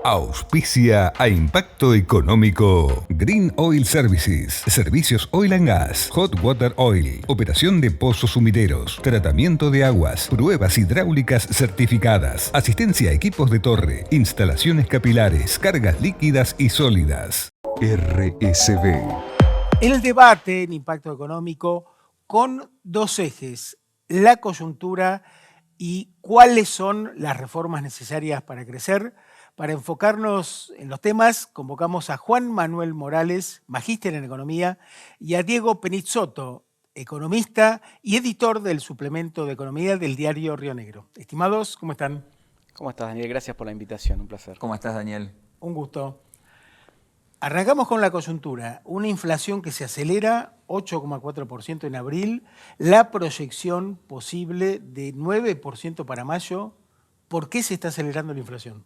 Auspicia a Impacto Económico Green Oil Services, Servicios Oil and Gas, Hot Water Oil, operación de pozos sumideros, tratamiento de aguas, pruebas hidráulicas certificadas, asistencia a equipos de torre, instalaciones capilares, cargas líquidas y sólidas. RSB. En el debate en Impacto Económico con dos ejes, la coyuntura y cuáles son las reformas necesarias para crecer. Para enfocarnos en los temas, convocamos a Juan Manuel Morales, magíster en Economía, y a Diego Penizzotto, economista y editor del suplemento de Economía del diario Río Negro. Estimados, ¿cómo están? ¿Cómo estás, Daniel? Gracias por la invitación, un placer. ¿Cómo estás, Daniel? Un gusto. Arrancamos con la coyuntura. Una inflación que se acelera, 8,4% en abril, la proyección posible de 9% para mayo. ¿Por qué se está acelerando la inflación?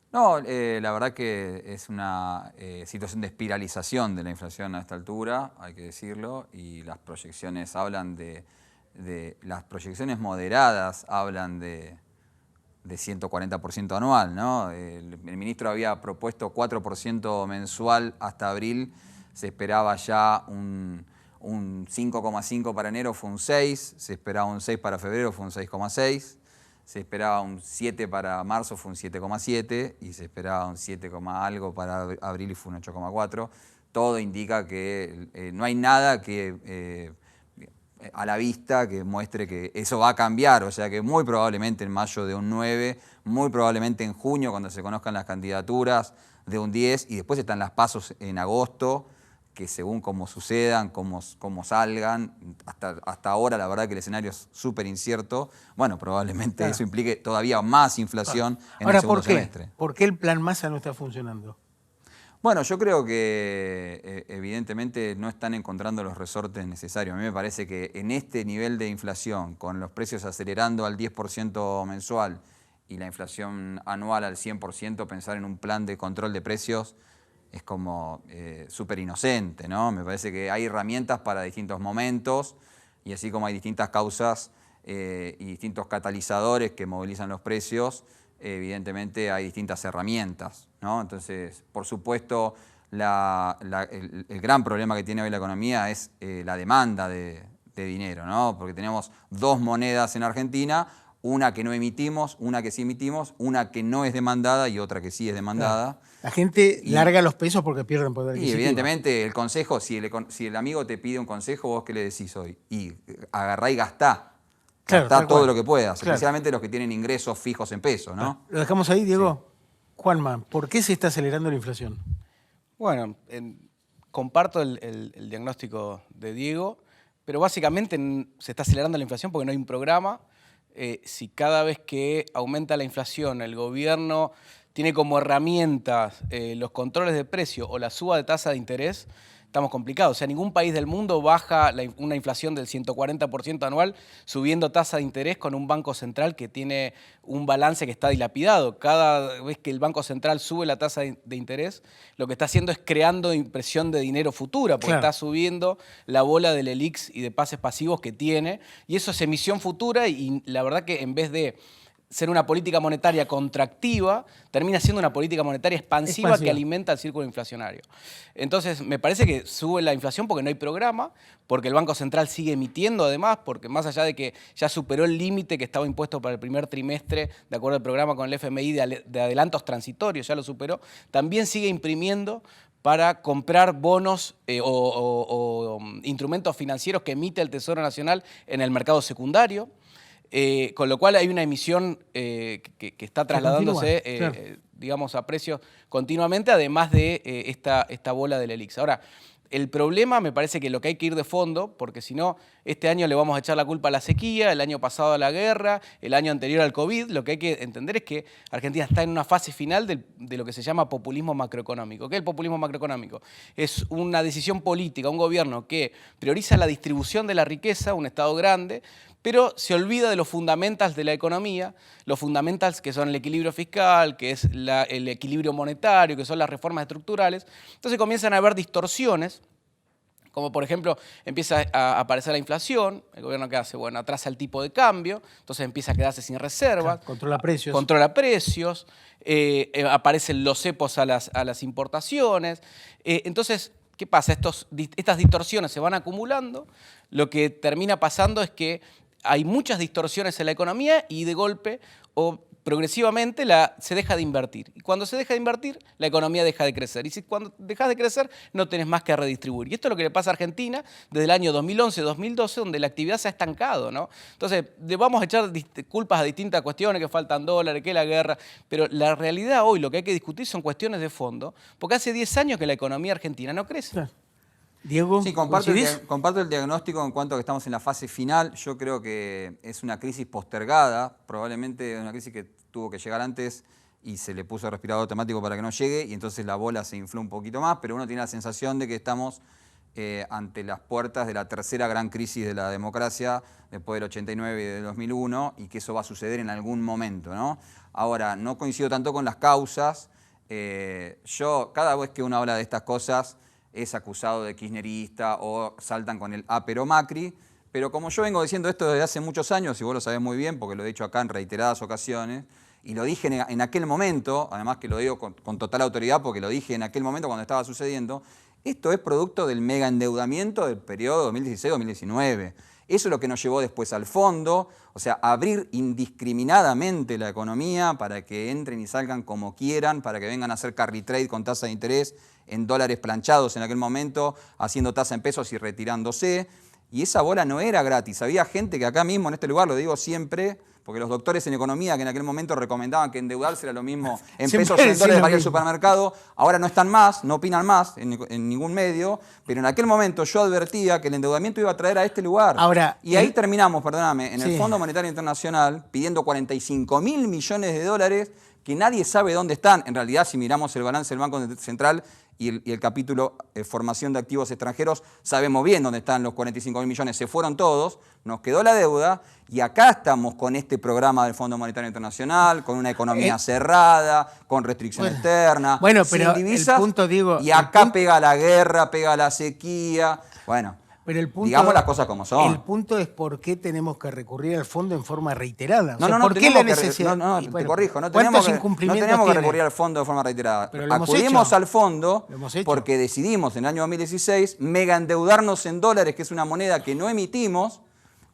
No, la verdad que es una situación de espiralización de la inflación a esta altura, hay que decirlo, y las proyecciones hablan las proyecciones moderadas hablan de 140% anual, ¿no? El ministro había propuesto 4% mensual hasta abril, se esperaba ya un 5,5 para enero, fue un 6, se esperaba un 6 para febrero, fue un 6,6. Se esperaba un 7 para marzo, fue un 7,7, y se esperaba un 7, algo para abril y fue un 8,4. Todo indica que no hay nada que a la vista que muestre que eso va a cambiar, o sea que muy probablemente en mayo de un 9, muy probablemente en junio cuando se conozcan las candidaturas de un 10, y después están las pasos en agosto, que según cómo sucedan, cómo salgan, hasta ahora la verdad que el escenario es súper incierto. Bueno, probablemente eso implique todavía más inflación en el segundo semestre. ¿Por qué el plan Massa no está funcionando? Bueno, yo creo que evidentemente no están encontrando los resortes necesarios. A mí me parece que en este nivel de inflación, con los precios acelerando al 10% mensual y la inflación anual al 100%, pensar en un plan de control de precios es como súper inocente, ¿no? Me parece que hay herramientas para distintos momentos, y así como hay distintas causas y distintos catalizadores que movilizan los precios, evidentemente hay distintas herramientas, ¿no? Entonces, por supuesto, el gran problema que tiene hoy la economía es la demanda de dinero, ¿no? Porque tenemos dos monedas en Argentina, una que no emitimos, una que sí emitimos, una que no es demandada y otra que sí es demandada. Claro. La gente larga los pesos porque pierden poder adquisitivo. Y evidentemente el consejo, si el amigo te pide un consejo, ¿vos qué le decís hoy? Y agarrá y gastá. Claro, gastá todo lo que puedas, claro. Especialmente los que tienen ingresos fijos en pesos, ¿no? ¿Lo dejamos ahí, Diego? Sí. Juanma, ¿por qué se está acelerando la inflación? Bueno, comparto el diagnóstico de Diego, pero básicamente se está acelerando la inflación porque no hay un programa. Si cada vez que aumenta la inflación el gobierno tiene como herramientas los controles de precio o la suba de tasa de interés, estamos complicados. O sea, ningún país del mundo baja una inflación del 140% anual subiendo tasa de interés con un banco central que tiene un balance que está dilapidado. Cada vez que el Banco Central sube la tasa de interés, lo que está haciendo es creando impresión de dinero futura, porque está subiendo la bola del ELIX y de pases pasivos que tiene, y eso es emisión futura, y la verdad que en vez de ser una política monetaria contractiva, termina siendo una política monetaria expansiva que alimenta el círculo inflacionario. Entonces, me parece que sube la inflación porque no hay programa, porque el Banco Central sigue emitiendo además, porque más allá de que ya superó el límite que estaba impuesto para el primer trimestre, de acuerdo al programa con el FMI de adelantos transitorios, ya lo superó, también sigue imprimiendo para comprar bonos o instrumentos financieros que emite el Tesoro Nacional en el mercado secundario. Con lo cual hay una emisión que está trasladándose, digamos, a precios continuamente, además de esta bola del ELIX. Ahora, el problema me parece que lo que hay que ir de fondo, porque si no, este año le vamos a echar la culpa a la sequía, el año pasado a la guerra, el año anterior al COVID. Lo que hay que entender es que Argentina está en una fase final de lo que se llama populismo macroeconómico. ¿Qué es el populismo macroeconómico? Es una decisión política, un gobierno que prioriza la distribución de la riqueza, un Estado grande, pero se olvida de los fundamentals de la economía, los fundamentals que son el equilibrio fiscal, que es el equilibrio monetario, que son las reformas estructurales. Entonces comienzan a haber distorsiones Como por ejemplo, empieza a aparecer la inflación, el gobierno ¿qué hace? Bueno, atrasa el tipo de cambio, entonces empieza a quedarse sin reservas. Controla precios. Controla precios, aparecen los cepos a las importaciones. Entonces, ¿qué pasa? Estas distorsiones se van acumulando, lo que termina pasando es que hay muchas distorsiones en la economía y de golpe o progresivamente se deja de invertir. Y cuando se deja de invertir, la economía deja de crecer. Y cuando dejas de crecer, no tenés más que redistribuir. Y esto es lo que le pasa a Argentina desde el año 2011-2012, donde la actividad se ha estancado, ¿no? Entonces, le vamos a echar culpas a distintas cuestiones, que faltan dólares, que la guerra, pero la realidad hoy, lo que hay que discutir son cuestiones de fondo, porque hace 10 años que la economía argentina no crece. Claro. Diego, sí, comparto el diagnóstico en cuanto a que estamos en la fase final. Yo creo que es una crisis postergada, probablemente una crisis que tuvo que llegar antes y se le puso respirador automático para que no llegue y entonces la bola se infló un poquito más, pero uno tiene la sensación de que estamos ante las puertas de la tercera gran crisis de la democracia después del 89 y del 2001 y que eso va a suceder en algún momento, ¿no? Ahora, no coincido tanto con las causas. Yo, cada vez que uno habla de estas cosas, es acusado de kirchnerista o saltan con el pero Macri. Pero como yo vengo diciendo esto desde hace muchos años, y vos lo sabés muy bien porque lo he dicho acá en reiteradas ocasiones, y lo dije en aquel momento, además que lo digo con total autoridad porque lo dije en aquel momento cuando estaba sucediendo, esto es producto del mega endeudamiento del periodo 2016-2019. Eso es lo que nos llevó después al fondo, o sea, abrir indiscriminadamente la economía para que entren y salgan como quieran, para que vengan a hacer carry trade con tasa de interés en dólares planchados en aquel momento, haciendo tasa en pesos y retirándose. Y esa bola no era gratis. Había gente que acá mismo, en este lugar, lo digo siempre, porque los doctores en economía que en aquel momento recomendaban que endeudarse era lo mismo en pesos o en dólares para ir al supermercado, ahora no están más, no opinan más en ningún medio, pero en aquel momento yo advertía que el endeudamiento iba a traer a este lugar. Ahora, y ahí terminamos, perdóname, en el Fondo Monetario Internacional pidiendo 45.000 millones de dólares que nadie sabe dónde están. En realidad, si miramos el balance del Banco Central y el capítulo formación de activos extranjeros, sabemos bien dónde están los 45.000 millones. Se fueron todos, nos quedó la deuda y acá estamos con este programa del Fondo Monetario Internacional, con una economía cerrada, con restricción externa, bueno, pero sin divisas, el punto, digo, y acá pega la guerra, pega la sequía. Bueno, pero el punto, digamos las cosas como son. El punto es por qué tenemos que recurrir al fondo en forma reiterada. O sea, no, ¿por qué la tenemos necesidad? Te corrijo, no ¿cuántos tenemos incumplimientos que tiene? recurrir al fondo de forma reiterada. Pero lo hemos Acudimos hecho. al fondo Lo hemos hecho. porque decidimos en el año 2016 mega endeudarnos en dólares, que es una moneda que no emitimos,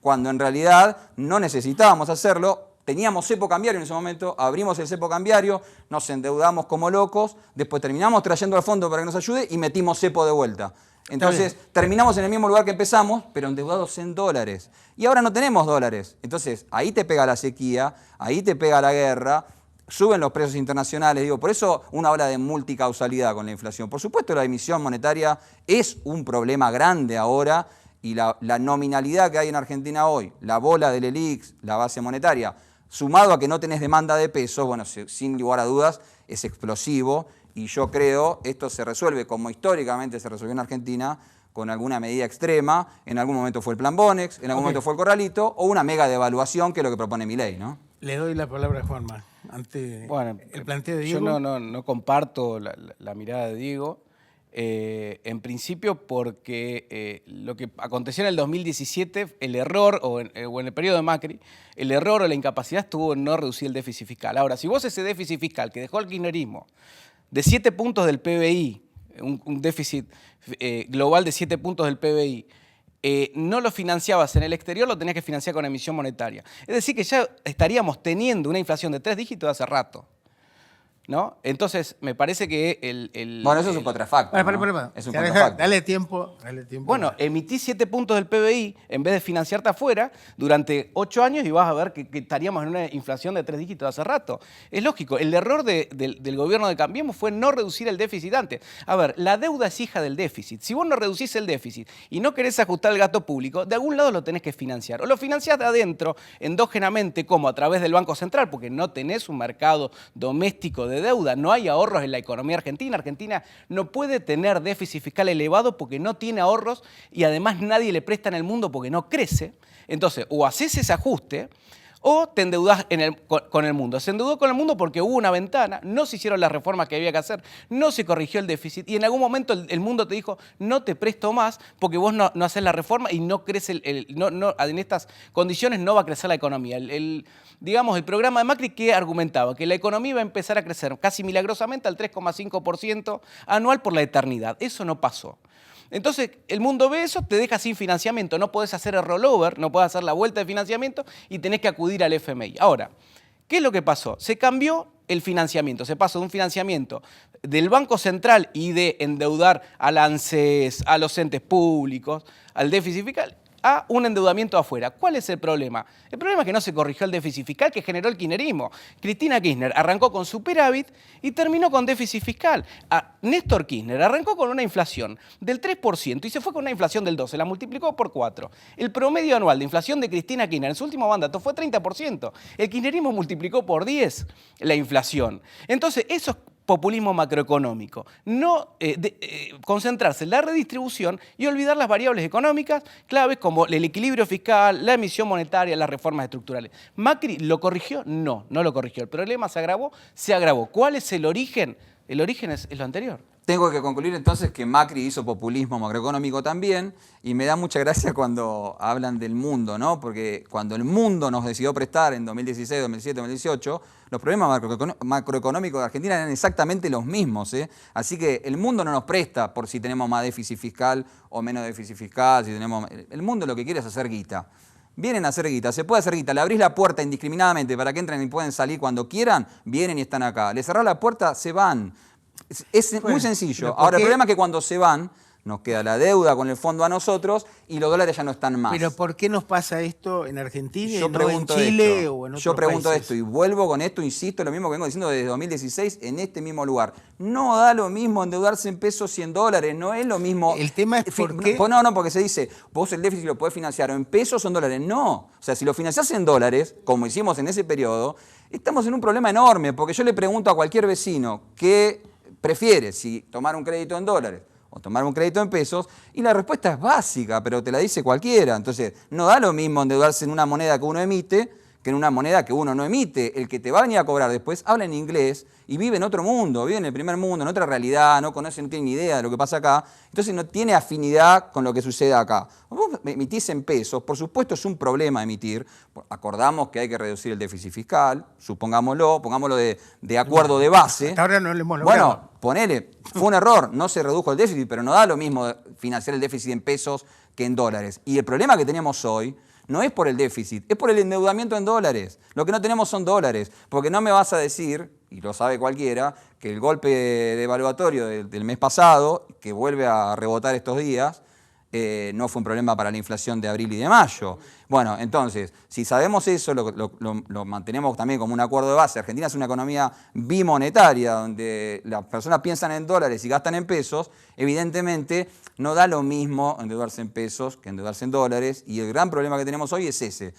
cuando en realidad no necesitábamos hacerlo. Teníamos cepo cambiario en ese momento, abrimos el cepo cambiario, nos endeudamos como locos, después terminamos trayendo al fondo para que nos ayude y metimos cepo de vuelta. Entonces terminamos en el mismo lugar que empezamos, pero endeudados en dólares. Y ahora no tenemos dólares. Entonces ahí te pega la sequía, ahí te pega la guerra, suben los precios internacionales. Digo, por eso uno habla de multicausalidad con la inflación. Por supuesto la emisión monetaria es un problema grande ahora y la nominalidad que hay en Argentina hoy, la bola del ELIX, la base monetaria, sumado a que no tenés demanda de pesos, bueno, sin lugar a dudas, es explosivo. Y yo creo esto se resuelve como históricamente se resolvió en Argentina, con alguna medida extrema. En algún momento fue el plan Bonex, en algún momento fue el corralito, o una mega devaluación, que es lo que propone Milei, ¿no? Le doy la palabra a Juanma ante el planteo de Diego. Yo no comparto la mirada de Diego. En principio porque lo que aconteció en el 2017, el error, o en el periodo de Macri, el error o la incapacidad estuvo en no reducir el déficit fiscal. Ahora, si vos ese déficit fiscal que dejó el kirchnerismo de 7 puntos del PBI, un déficit global de 7 puntos del PBI, no lo financiabas en el exterior, lo tenías que financiar con emisión monetaria. Es decir, que ya estaríamos teniendo una inflación de 3 dígitos hace rato, ¿no? Entonces, me parece que Bueno, eso es un contrafacto. ¿No? Es un contrafacto. Dale tiempo. Bueno, emití 7 puntos del PBI en vez de financiarte afuera durante 8 años y vas a ver que estaríamos en una inflación de 3 dígitos hace rato. Es lógico, el error del gobierno de Cambiemos fue no reducir el déficit antes. A ver, la deuda es hija del déficit. Si vos no reducís el déficit y no querés ajustar el gasto público, de algún lado lo tenés que financiar. O lo financiás de adentro, endógenamente, como a través del Banco Central, porque no tenés un mercado doméstico de deuda, no hay ahorros en la economía argentina. Argentina no puede tener déficit fiscal elevado porque no tiene ahorros y además nadie le presta en el mundo porque no crece. Entonces, o haces ese ajuste o te endeudás con el mundo. Se endeudó con el mundo porque hubo una ventana, no se hicieron las reformas que había que hacer, no se corrigió el déficit y en algún momento el mundo te dijo no te presto más porque vos no haces la reforma y no crece, en estas condiciones no va a crecer la economía. Digamos, el programa de Macri que argumentaba que la economía iba a empezar a crecer casi milagrosamente al 3,5% anual por la eternidad. Eso no pasó. Entonces, el mundo ve eso, te deja sin financiamiento, no podés hacer el rollover, no podés hacer la vuelta de financiamiento y tenés que acudir al FMI. Ahora, ¿qué es lo que pasó? Se cambió el financiamiento, se pasó de un financiamiento del Banco Central y de endeudar al ANSES, a los entes públicos, al déficit fiscal, a un endeudamiento afuera. ¿Cuál es el problema? El problema es que no se corrigió el déficit fiscal que generó el kirchnerismo. Cristina Kirchner arrancó con superávit y terminó con déficit fiscal. Néstor Kirchner arrancó con una inflación del 3% y se fue con una inflación del 12%, la multiplicó por 4. El promedio anual de inflación de Cristina Kirchner en su último mandato fue 30%. El kirchnerismo multiplicó por 10 la inflación. Entonces, eso es populismo macroeconómico. No concentrarse en la redistribución y olvidar las variables económicas claves como el equilibrio fiscal, la emisión monetaria, las reformas estructurales. ¿Macri lo corrigió? No, no lo corrigió. El problema se agravó, se agravó. ¿Cuál es el origen? El origen es lo anterior. Tengo que concluir entonces que Macri hizo populismo macroeconómico también y me da mucha gracia cuando hablan del mundo, ¿no? Porque cuando el mundo nos decidió prestar en 2016, 2017, 2018, los problemas macroeconómicos de Argentina eran exactamente los mismos, ¿eh? Así que el mundo no nos presta por si tenemos más déficit fiscal o menos déficit fiscal. El mundo lo que quiere es hacer guita. Vienen a hacer guita, se puede hacer guita, le abrís la puerta indiscriminadamente para que entren y pueden salir cuando quieran, vienen y están acá. Le cerrás la puerta, se van. Es muy sencillo. Ahora, el problema es que cuando se van, nos queda la deuda con el fondo a nosotros y los dólares ya no están más. Pero ¿por qué nos pasa esto en Argentina y no en Chile o en otros países? Yo pregunto esto y vuelvo con esto, insisto, lo mismo que vengo diciendo desde 2016 en este mismo lugar. No da lo mismo endeudarse en pesos y en dólares, no es lo mismo. El tema es por qué. No, porque se dice, vos el déficit lo podés financiar o en pesos o en dólares. No, o sea, si lo financiás en dólares, como hicimos en ese periodo, estamos en un problema enorme, porque yo le pregunto a cualquier vecino qué prefiere, si tomar un crédito en dólares o tomar un crédito en pesos, y la respuesta es básica, pero te la dice cualquiera. Entonces, no da lo mismo endeudarse en una moneda que uno emite que en una moneda que uno no emite. El que te va a venir a cobrar después habla en inglés y vive en otro mundo, vive en el primer mundo, en otra realidad, no conoce, no tiene ni idea de lo que pasa acá, entonces no tiene afinidad con lo que sucede acá. Vos emitís en pesos, por supuesto es un problema emitir, acordamos que hay que reducir el déficit fiscal, pongámoslo de acuerdo de base. Hasta ahora no lo hemos logrado. Bueno, ponele, fue un error, no se redujo el déficit, pero no da lo mismo financiar el déficit en pesos que en dólares. Y el problema que tenemos hoy no es por el déficit, es por el endeudamiento en dólares. Lo que no tenemos son dólares, porque no me vas a decir, y lo sabe cualquiera, que el golpe devaluatorio del mes pasado, que vuelve a rebotar estos días, no fue un problema para la inflación de abril y de mayo. Bueno, entonces, si sabemos eso, lo mantenemos también como un acuerdo de base. Argentina es una economía bimonetaria, donde las personas piensan en dólares y gastan en pesos. Evidentemente, no da lo mismo endeudarse en pesos que endeudarse en dólares. Y el gran problema que tenemos hoy es ese.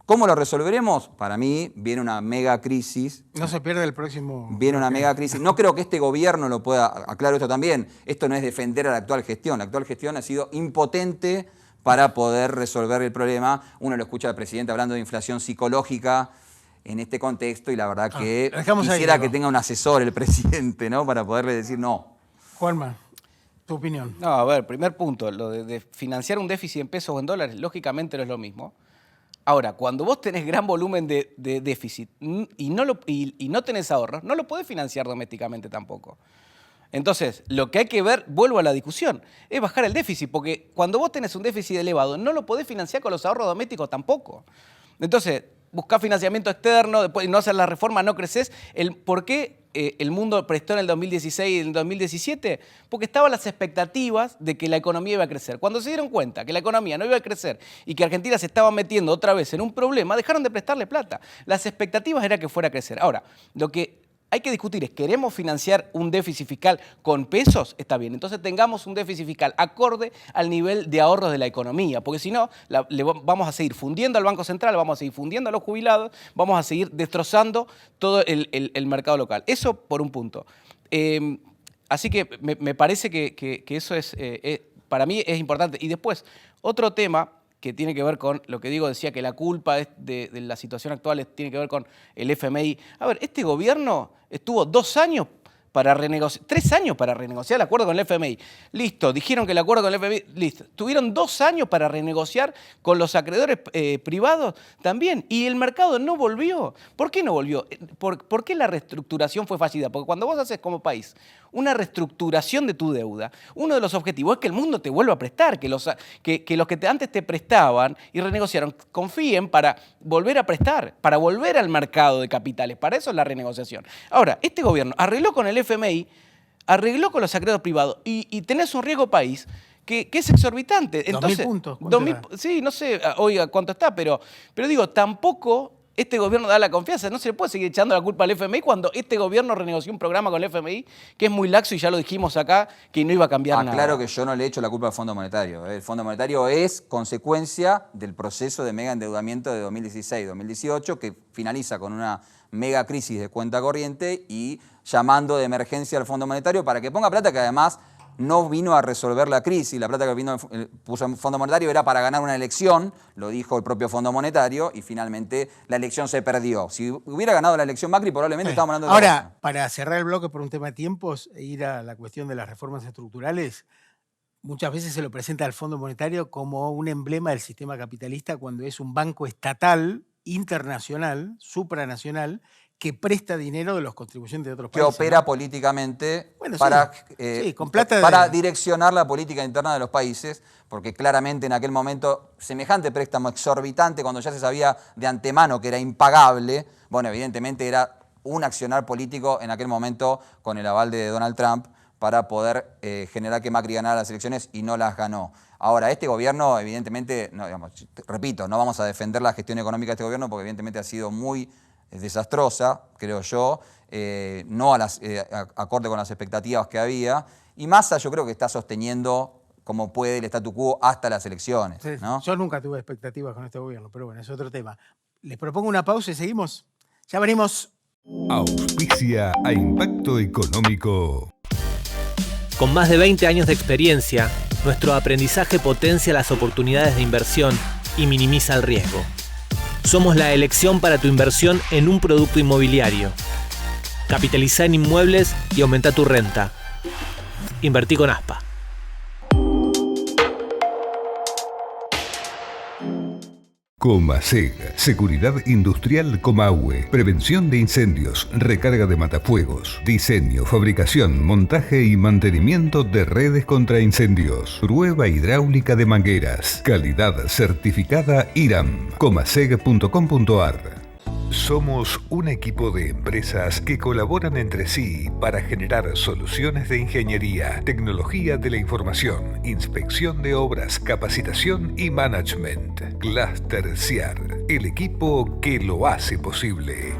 ¿Cómo lo resolveremos? Para mí viene una mega crisis. No se pierde el próximo. Viene una mega crisis. No creo que este gobierno lo pueda, aclaro esto también, esto no es defender a la actual gestión. La actual gestión ha sido impotente para poder resolver el problema. Uno lo escucha al presidente hablando de inflación psicológica en este contexto y la verdad que quisiera que tenga un asesor el presidente, ¿no? Para poderle decir no. Juanma, tu opinión. No, a ver, primer punto, lo de financiar un déficit en pesos o en dólares, lógicamente no es lo mismo. Ahora, cuando vos tenés gran volumen de déficit y no tenés ahorros, no lo podés financiar domésticamente tampoco. Entonces, lo que hay que ver, vuelvo a la discusión, es bajar el déficit, porque cuando vos tenés un déficit elevado, no lo podés financiar con los ahorros domésticos tampoco. Entonces, buscás financiamiento externo, después no hacer la reforma, no creces. ¿Por qué el mundo prestó en el 2016 y en el 2017? Porque estaban las expectativas de que la economía iba a crecer. Cuando se dieron cuenta que la economía no iba a crecer y que Argentina se estaba metiendo otra vez en un problema, dejaron de prestarle plata. Las expectativas era que fuera a crecer. Ahora, lo que hay que discutir es, ¿queremos financiar un déficit fiscal con pesos? Está bien, entonces tengamos un déficit fiscal acorde al nivel de ahorros de la economía, porque si no, vamos a seguir fundiendo al Banco Central, vamos a seguir fundiendo a los jubilados, vamos a seguir destrozando todo el mercado local. Eso por un punto. Así que me parece que eso es, para mí es importante. Y después, otro tema que tiene que ver con lo que Diego decía, que la culpa de la situación actual tiene que ver con el FMI. A ver, este gobierno estuvo 2 años para renegociar, 3 años para renegociar el acuerdo con el FMI. Listo, dijeron que el acuerdo con el FMI, listo. Tuvieron 2 años para renegociar con los acreedores privados también. Y el mercado no volvió. ¿Por qué no volvió? ¿Por qué la reestructuración fue fallida? Porque cuando vos haces como país una reestructuración de tu deuda, uno de los objetivos es que el mundo te vuelva a prestar, que los que antes te prestaban y renegociaron confíen para volver a prestar, para volver al mercado de capitales. Para eso es la renegociación. Ahora, este gobierno arregló con el FMI, arregló con los acreedores privados y tenés un riesgo país que es exorbitante. Entonces, 2.000 puntos. 2000, sí, no sé hoy cuánto está, pero digo, tampoco este gobierno da la confianza. No se le puede seguir echando la culpa al FMI cuando este gobierno renegoció un programa con el FMI que es muy laxo y ya lo dijimos acá que no iba a cambiar nada. Claro que yo no le echo la culpa al Fondo Monetario. El Fondo Monetario es consecuencia del proceso de mega endeudamiento de 2016-2018 que finaliza con una mega crisis de cuenta corriente y llamando de emergencia al Fondo Monetario para que ponga plata que además no vino a resolver la crisis. La plata que puso el Fondo Monetario era para ganar una elección, lo dijo el propio Fondo Monetario, y finalmente la elección se perdió. Si hubiera ganado la elección Macri, probablemente estábamos hablando de Ahora, otra cosa. para cerrar el bloque por un tema de tiempos e ir a la cuestión de las reformas estructurales, muchas veces se lo presenta al Fondo Monetario como un emblema del sistema capitalista cuando es un banco estatal, internacional, supranacional, que presta dinero de los contribuyentes de otros Que países. opera ¿no? políticamente Bueno, para, sí, con plata para de... direccionar la política interna de los países, porque claramente en aquel momento semejante préstamo exorbitante, cuando ya se sabía de antemano que era impagable, bueno, evidentemente era un accionar político en aquel momento con el aval de Donald Trump para poder generar que Macri ganara las elecciones y no las ganó. Ahora, este gobierno, evidentemente, no, digamos, repito, no vamos a defender la gestión económica de este gobierno porque evidentemente ha sido muy desastrosa, creo yo, no acorde con las expectativas que había, y Massa yo creo que está sosteniendo como puede el statu quo hasta las elecciones, ¿no? Yo nunca tuve expectativas con este gobierno, pero bueno, es otro tema. Les propongo una pausa y seguimos. Ya venimos. Auspicia a Impacto Económico. Con más de 20 años de experiencia, nuestro aprendizaje potencia las oportunidades de inversión y minimiza el riesgo. Somos la elección para tu inversión en un producto inmobiliario. Capitaliza en inmuebles y aumenta tu renta. Invertí con Aspa. Comaseg, Seguridad Industrial Comahue, prevención de incendios, recarga de matafuegos, diseño, fabricación, montaje y mantenimiento de redes contra incendios, prueba hidráulica de mangueras, calidad certificada IRAM, comaseg.com.ar. Somos un equipo de empresas que colaboran entre sí para generar soluciones de ingeniería, tecnología de la información, inspección de obras, capacitación y management. Cluster CIAR, el equipo que lo hace posible.